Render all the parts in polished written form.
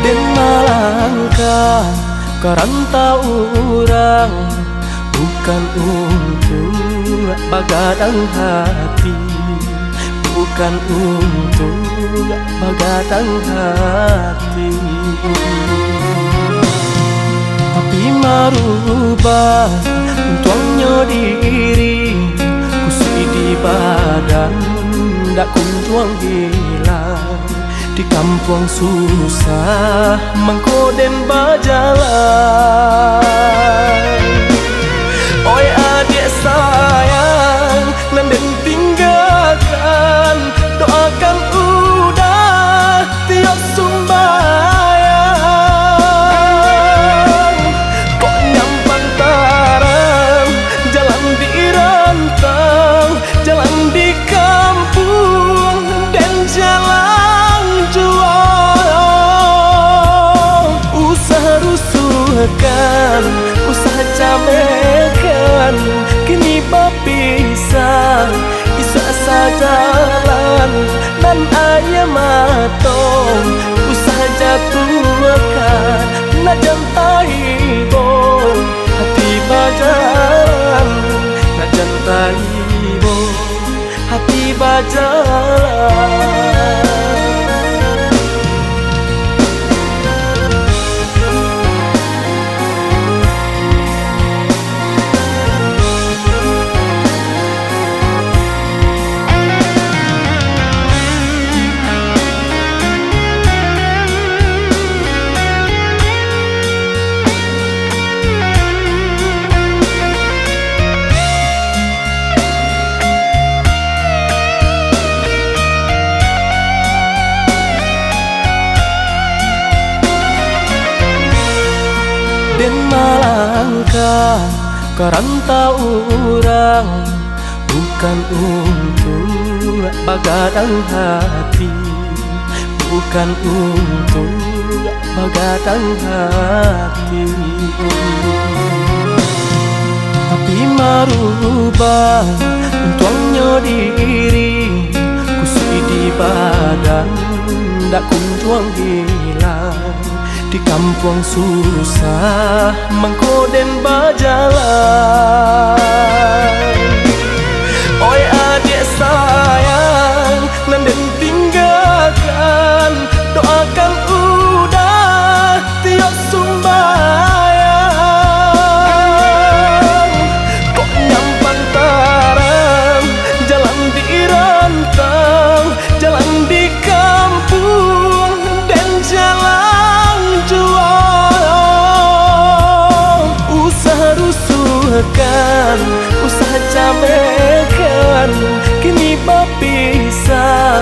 Den malangka karantau orang, bukan untuk bagadang hati, bukan untuk bagadang hati. Tapi marubah untuangnya diri, kusui di badan dak kunjuang hilang. Di kampung susah mengkoden bajalan. Oi adik sayang, nanden tinggalkan, doakan udah tiap sumbayang. Kok nyampang tarang, jalan di rantang, jalan di kampung dan jalan jual. Usaha rusuhkan, usaha camekan, kini bapisah isa sajalan dan ayah matong. Usaha jatuhkan najan taibo, hati bajalan najan taibo, hati bajalan. Den malangka karantau orang, bukan untuk bagadang hati, bukan untuk bagadang hati. Tapi marubah untuangnya diri, kusui di badan dak kunjuang hilang. Di kampung susah mengkoden bajalan. Oi adik sayang, nanden tinggalkan, doakan udah tiap sumbayang. Kok nyampang tarang, jalan di rantang, jalan di kampung dan jalan jual. Usaha rusuhkan, usaha camekan, kini bapisah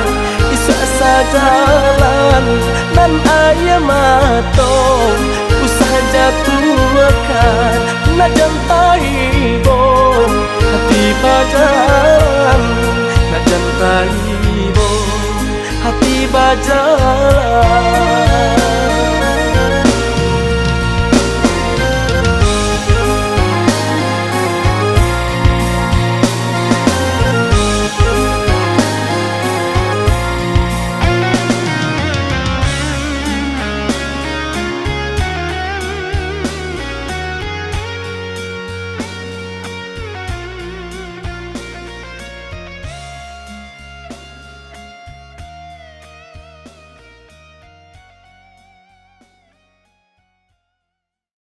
isa sajalan dan ayah matong. Usaha jatuhkan najan taibo, hati bajalan najan taibo, hati bajalan.